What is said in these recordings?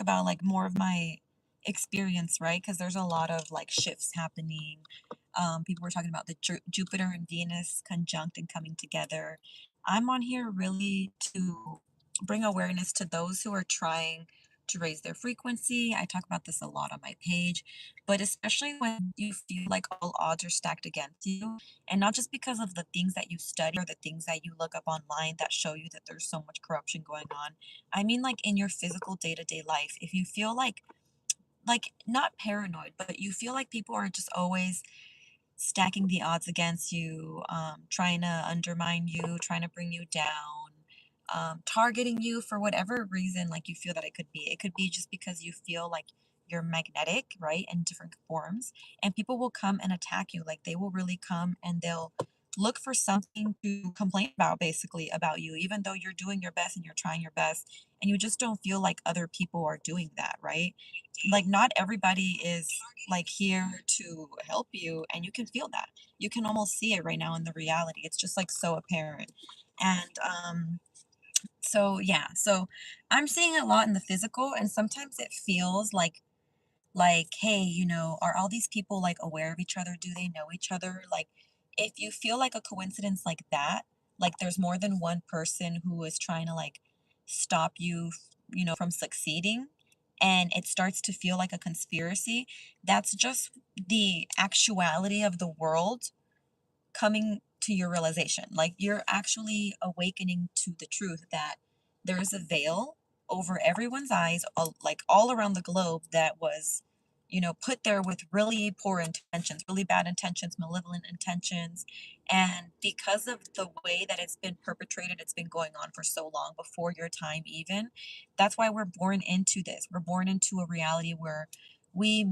about like more of my experience, right? Because there's a lot of like shifts happening. People were talking about the Jupiter and Venus conjunct and coming together. I'm on here really to bring awareness to those who are trying to raise their frequency. I talk about this a lot on my page, but especially when you feel like all odds are stacked against you, and not just because of the things that you study or the things that you look up online that show you that there's so much corruption going on. I mean, like in your physical day-to-day life, if you feel like not paranoid, but you feel like people are just always stacking the odds against you, trying to undermine you, trying to bring you down, targeting you for whatever reason, like you feel that it could be. It could be just because you feel like you're magnetic, right, in different forms, and people will come and attack you. Like they will really come and they'll look for something to complain about, basically, about you, even though you're doing your best and you're trying your best, and you just don't feel like other people are doing that, right? Like not everybody is like here to help you, and you can feel that. You can almost see it right now in the reality. It's just like so apparent. And so yeah, so I'm seeing a lot in the physical, and sometimes it feels like, hey, are all these people like aware of each other? Do they know each other? Like if you feel like a coincidence like that, like there's more than one person who is trying to like stop you, from succeeding, and it starts to feel like a conspiracy, that's just the actuality of the world coming to your realization. Like you're actually awakening to the truth that there is a veil over everyone's eyes, like all around the globe, that was, put there with really poor intentions, really bad intentions, malevolent intentions. And because of the way that it's been perpetrated, it's been going on for so long before your time, even. That's why we're born into this. We're born into a reality where we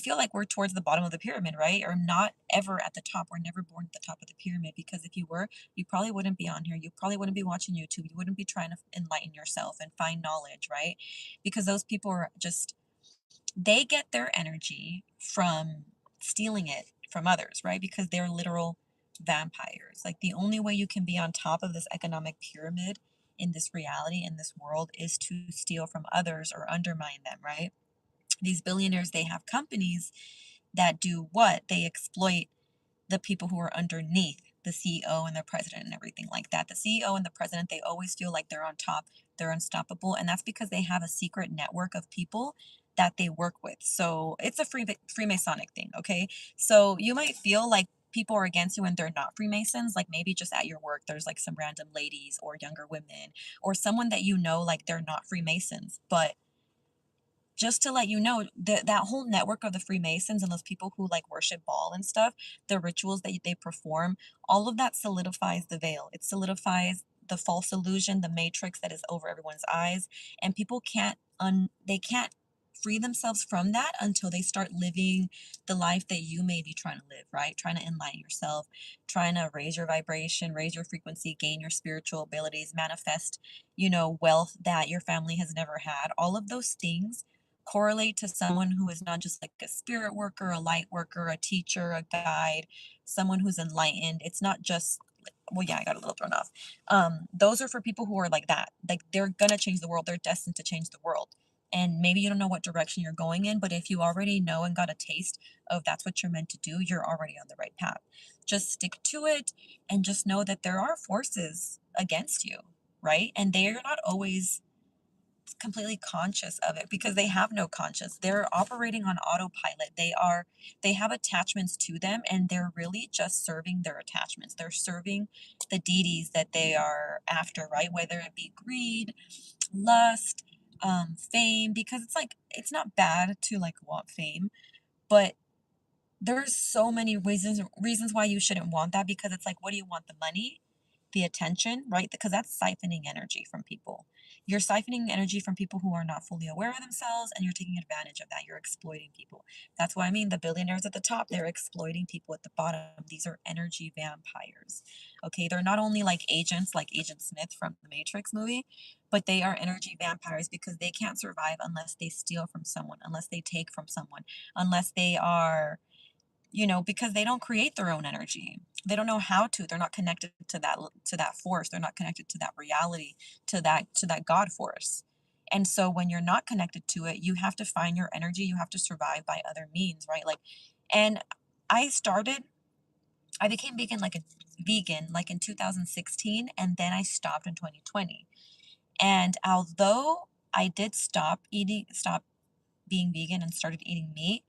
feel like we're towards the bottom of the pyramid, right? Or not ever at the top. We're never born at the top of the pyramid, because if you were, you probably wouldn't be on here. You probably wouldn't be watching YouTube. You wouldn't be trying to enlighten yourself and find knowledge, right? Because those people are just, they get their energy from stealing it from others, right? Because they're literal vampires. Like the only way you can be on top of this economic pyramid in this reality, in this world, is to steal from others or undermine them, right? These billionaires, they have companies that do what? They exploit the people who are underneath the CEO and the president and everything like that. The CEO and the president, they always feel like they're on top, they're unstoppable, and that's because they have a secret network of people that they work with. So it's a Freemasonic thing, okay? So you might feel like people are against you and they're not Freemasons, like maybe just at your work there's like some random ladies or younger women or someone that like they're not Freemasons, but just to let you know that that whole network of the Freemasons and those people who like worship Baal and stuff, the rituals that they perform, all of that solidifies the veil. It solidifies the false illusion, the matrix that is over everyone's eyes, and people they can't free themselves from that until they start living the life that you may be trying to live, right? Trying to enlighten yourself, trying to raise your vibration, raise your frequency, gain your spiritual abilities, manifest, wealth that your family has never had. All of those things correlate to someone who is not just like a spirit worker, a light worker, a teacher, a guide, someone who's enlightened. It's not just, well, yeah, I got a little thrown off. Those are for people who are like that. Like they're gonna change the world. They're destined to change the world. And maybe you don't know what direction you're going in, but if you already know and got a taste of that's what you're meant to do, you're already on the right path. Just stick to it and just know that there are forces against you, right? And they're not always completely conscious of it because they have no conscience. They're operating on autopilot. They have attachments to them, and they're really just serving their attachments. They're serving the deities that they are after, right? Whether it be greed, lust, fame, because it's like it's not bad to like want fame, but there's so many reasons why you shouldn't want that, because it's like, what do you want? The money, the attention, right? Because that's siphoning energy from people. You're siphoning energy from people who are not fully aware of themselves, and you're taking advantage of that. You're exploiting people. That's why I mean the billionaires at the top, they're exploiting people at the bottom. These are energy vampires. Okay, they're not only like agents like Agent Smith from the Matrix movie, but they are energy vampires because they can't survive unless they steal from someone, unless they take from someone, unless they are, because they don't create their own energy. They don't know how to. They're not connected to that force. They're not connected to that reality, to that God force. And so when you're not connected to it, you have to find your energy, you have to survive by other means, right? Like, and I started I became vegan like in 2016, and then I stopped in 2020. And although I did stop being vegan and started eating meat,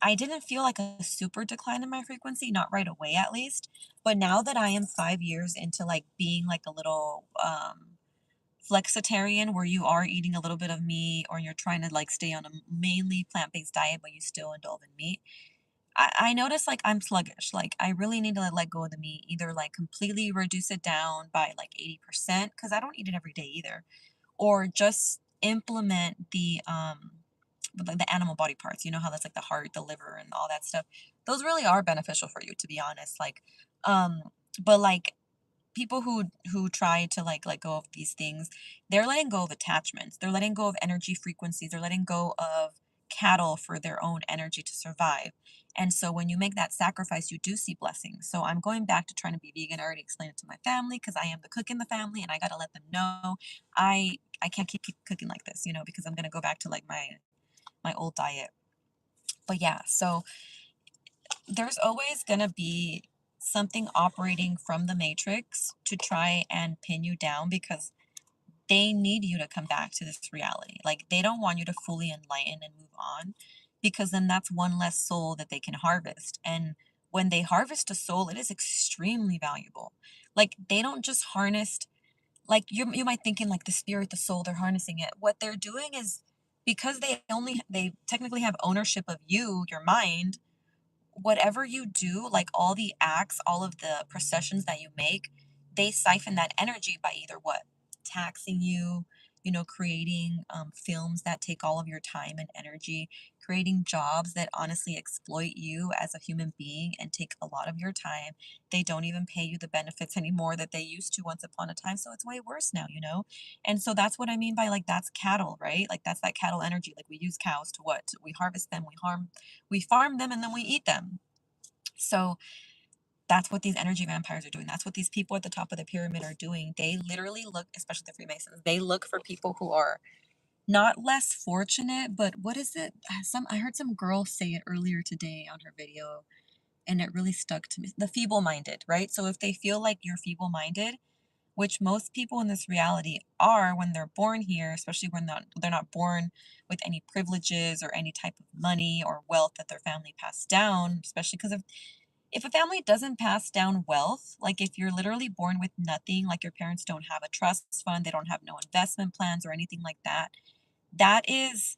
I didn't feel like a super decline in my frequency, not right away at least. But now that I am 5 years into like being like a little flexitarian, where you are eating a little bit of meat or you're trying to like stay on a mainly plant-based diet, but you still indulge in meat, I notice like I'm sluggish. Like I really need to let go of the meat, either like completely reduce it down by like 80%, because I don't eat it every day either, or just implement like the animal body parts. You know how that's like the heart, the liver, and all that stuff. Those really are beneficial for you, to be honest. Um, but like people who try to like let go of these things, they're letting go of attachments. They're letting go of energy frequencies. They're letting go of cattle for their own energy to survive. And so when you make that sacrifice, you do see blessings. So I'm going back to trying to be vegan. I already explained it to my family because I am the cook in the family, and I got to let them know I can't keep cooking like this, because I'm going to go back to like my old diet. But yeah, so there's always going to be something operating from the matrix to try and pin you down, because they need you to come back to this reality. Like they don't want you to fully enlighten and move on, because then that's one less soul that they can harvest. And when they harvest a soul, it is extremely valuable. Like they don't just harness, like you might thinking like the spirit, the soul, they're harnessing it. What they're doing is, because they technically have ownership of you, your mind, whatever you do, like all the acts, all of the processions that you make, they siphon that energy by either what? Taxing you, creating films that take all of your time and energy, creating jobs that honestly exploit you as a human being and take a lot of your time. They don't even pay you the benefits anymore that they used to once upon a time. So it's way worse now. And so that's what I mean by like that's cattle, right? Like that's that cattle energy. Like we use cows to what? We harvest them, we farm them, and then we eat them. So that's what these energy vampires are doing. That's what these people at the top of the pyramid are doing. They literally look, especially the Freemasons, they look for people who are not less fortunate, but what is it? I heard some girl say it earlier today on her video, and it really stuck to me. The feeble-minded, right? So if they feel like you're feeble-minded, which most people in this reality are when they're born here, especially when they're not born with any privileges or any type of money or wealth that their family passed down, especially because if a family doesn't pass down wealth, like if you're literally born with nothing, like your parents don't have a trust fund, they don't have no investment plans or anything like that, that is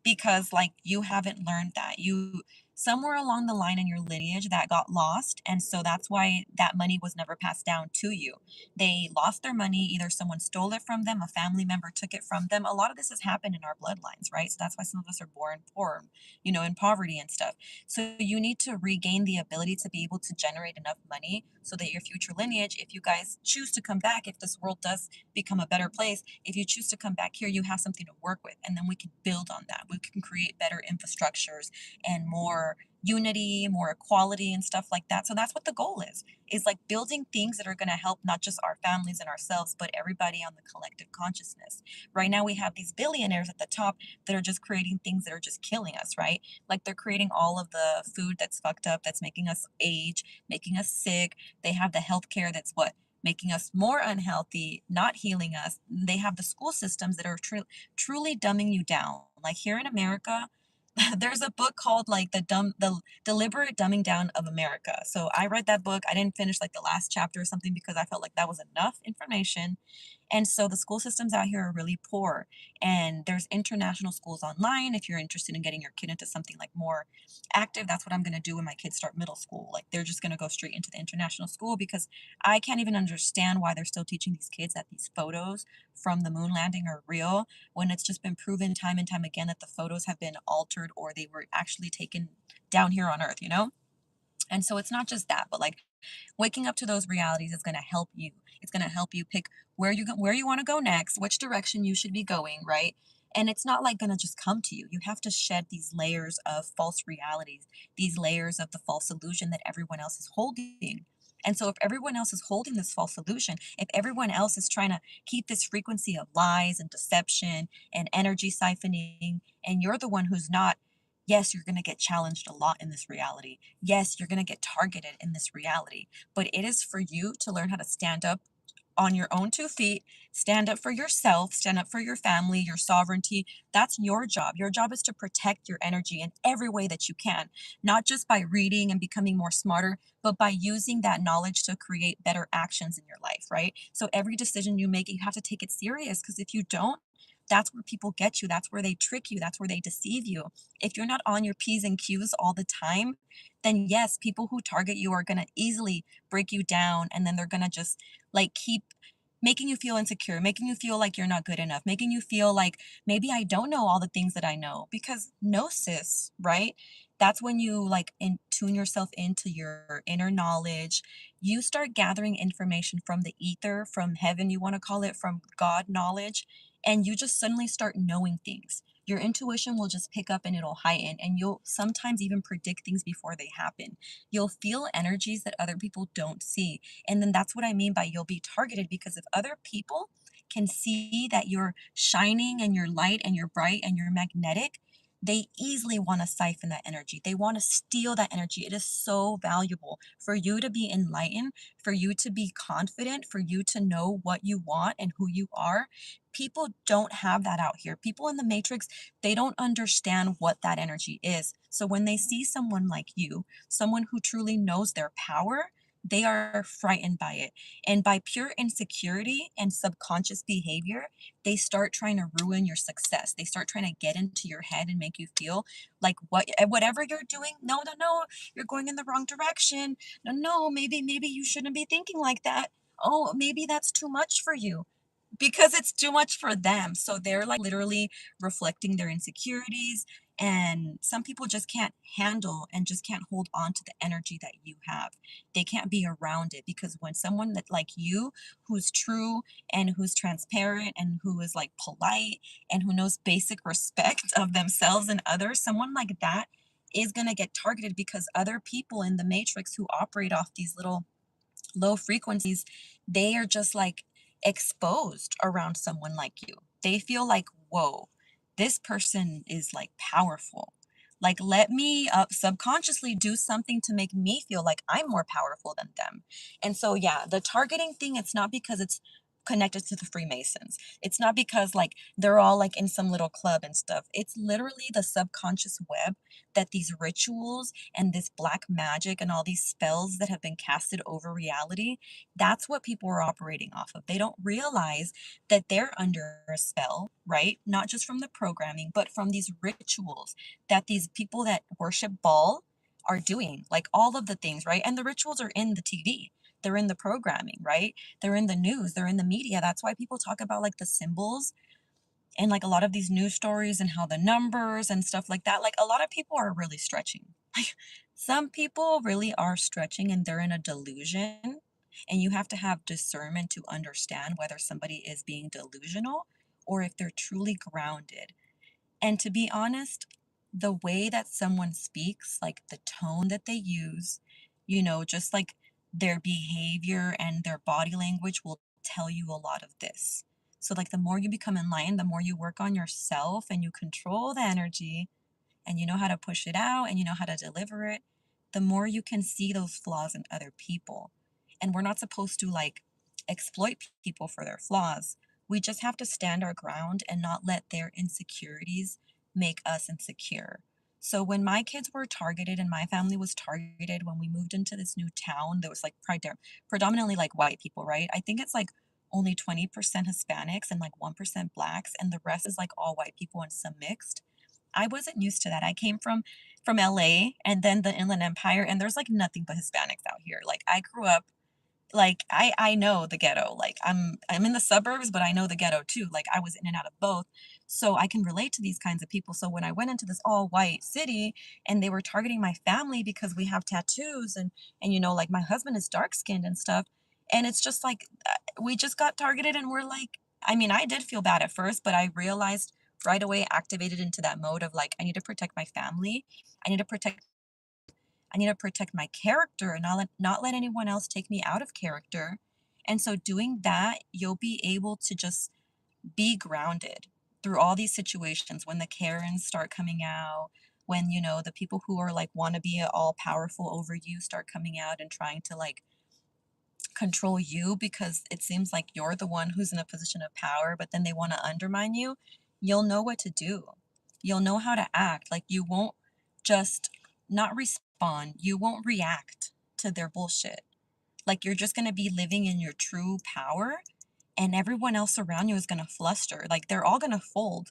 because like you haven't learned that. You somewhere along the line in your lineage that got lost, and so that's why that money was never passed down to you. They lost their money, either someone stole it from them, a family member took it from them. A lot of this has happened in our bloodlines, right? So that's why some of us are born poor, in poverty and stuff. So you need to regain the ability to be able to generate enough money so that your future lineage, if you guys choose to come back, if this world does become a better place, if you choose to come back here, you have something to work with. And then we can build on that. We can create better infrastructures and more unity, more equality and stuff like that. So that's what the goal is like building things that are going to help not just our families and ourselves, but everybody on the collective consciousness. Right now we have these billionaires at the top that are just creating things that are just killing us, right? Like they're creating all of the food that's fucked up, that's making us age, making us sick. They have the healthcare that's what? Making us more unhealthy, not healing us. They have the school systems that are truly dumbing you down. Like here in America, there's a book called like the deliberate dumbing down of America. So I read that book. I didn't finish like the last chapter or something because I felt like that was enough information. And so the school systems out here are really poor. And there's international schools online. If you're interested in getting your kid into something like more active, that's what I'm going to do when my kids start middle school. Like they're just going to go straight into the international school, because I can't even understand why they're still teaching these kids that these photos from the moon landing are real, when it's just been proven time and time again that the photos have been altered or they were actually taken down here on Earth. And so it's not just that, but like waking up to those realities is going to help you. It's going to help you pick where you want to go next, which direction you should be going, right? And it's not like going to just come to you. You have to shed these layers of false realities, these layers of the false illusion that everyone else is holding. And so if everyone else is holding this false illusion, if everyone else is trying to keep this frequency of lies and deception and energy siphoning, and you're the one who's not, yes, you're going to get challenged a lot in this reality. Yes, you're going to get targeted in this reality. But it is for you to learn how to stand up on your own 2 feet, stand up for yourself, stand up for your family, your sovereignty. That's your job. Your job is to protect your energy in every way that you can, not just by reading and becoming more smarter, but by using that knowledge to create better actions in your life, right? So every decision you make, you have to take it serious, because if you don't, that's where people get you. That's where they trick you. That's where they deceive you. If you're not on your P's and Q's all the time, then yes, people who target you are going to easily break you down, and then they're going to just like keep making you feel insecure, making you feel like you're not good enough, making you feel like maybe I don't know all the things that I know. Because gnosis, right? That's when you like tune yourself into your inner knowledge. You start gathering information from the ether, from heaven, you want to call it, from God knowledge, and you just suddenly start knowing things. Your intuition will just pick up and it'll heighten, and you'll sometimes even predict things before they happen. You'll feel energies that other people don't see, and then that's what I mean by you'll be targeted, because if other people can see that you're shining and you're light and you're bright and you're magnetic, they easily want to siphon that energy. They want to steal that energy. It is so valuable for you to be enlightened, for you to be confident, for you to know what you want and who you are. People don't have that out here. People in the matrix, they don't understand what that energy is. So when they see someone like you, someone who truly knows their power, they are frightened by it. And by pure insecurity and subconscious behavior, they start trying to ruin your success. They start trying to get into your head and make you feel like whatever you're doing, no, no, no, you're going in the wrong direction. No, no, maybe you shouldn't be thinking like that. Oh, maybe that's too much for you, because it's too much for them. So they're like literally reflecting their insecurities. And some people just can't handle and just can't hold on to the energy that you have. They can't be around it, because when someone that like you, who's true and who's transparent and who is like polite and who knows basic respect of themselves and others, someone like that is going to get targeted, because other people in the matrix who operate off these little low frequencies, they are just like exposed around someone like you. They feel like, whoa, this person is like powerful. Like, let me subconsciously do something to make me feel like I'm more powerful than them. And so, yeah, the targeting thing, it's not because it's connected to the Freemasons. It's not because like they're all like in some little club and stuff. It's literally the subconscious web that these rituals and this black magic and all these spells that have been casted over reality, that's what people are operating off of. They don't realize that they're under a spell, right? Not just from the programming, but from these rituals that these people that worship Baal are doing, like all of the things, right? And the rituals are in the TV. They're in the programming, right? They're in the news, they're in the media. That's why people talk about like the symbols and like a lot of these news stories and how the numbers and stuff like that, like a lot of people are really stretching. Like some people really are stretching and they're in a delusion. And you have to have discernment to understand whether somebody is being delusional or if they're truly grounded. And to be honest, the way that someone speaks, like the tone that they use, just like their behavior and their body language will tell you a lot of this. So, like, the more you become enlightened, the more you work on yourself and you control the energy and you know how to push it out and you know how to deliver it, the more you can see those flaws in other people. And we're not supposed to like exploit people for their flaws. We just have to stand our ground and not let their insecurities make us insecure. So when my kids were targeted and my family was targeted when we moved into this new town, there was like predominantly like white people, right? I think it's like only 20% Hispanics and like 1% blacks, and the rest is like all white people and some mixed. I wasn't used to that. I came from LA and then the Inland Empire, and there's like nothing but Hispanics out here. Like I grew up, like I know the ghetto. Like I'm in the suburbs, but I know the ghetto too. Like I was in and out of both. So I can relate to these kinds of people. So when I went into this all white city and they were targeting my family because we have tattoos, and like my husband is dark skinned and stuff, and it's just like we just got targeted, and we're like, I mean, I did feel bad at first, but I realized right away, activated into that mode of like I need to protect my family. I need to protect I need to protect my character and not let anyone else take me out of character. And so doing that, you'll be able to just be grounded through all these situations when the Karens start coming out, when, the people who are like want to be all powerful over you start coming out and trying to like control you because it seems like you're the one who's in a position of power, but then they want to undermine you. You'll know what to do. You'll know how to act. Like you won't just not respond, you won't react to their bullshit. Like you're just going to be living in your true power, and everyone else around you is going to fluster. Like they're all going to fold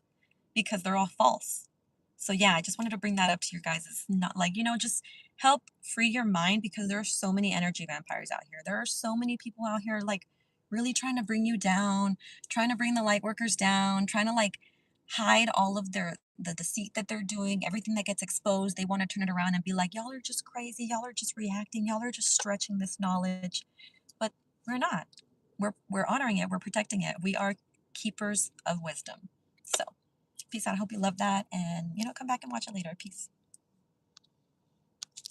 because they're all false. So yeah, I just wanted to bring that up to you guys. It's not like, just help free your mind because there are so many energy vampires out here. There are so many people out here like really trying to bring you down, trying to bring the light workers down, trying to like hide all of the deceit that they're doing, everything that gets exposed. They want to turn it around and be like, y'all are just crazy, y'all are just reacting, y'all are just stretching this knowledge. But we're not. We're honoring it, we're protecting it. We are keepers of wisdom. So peace out. I hope you love that and come back and watch it later. Peace.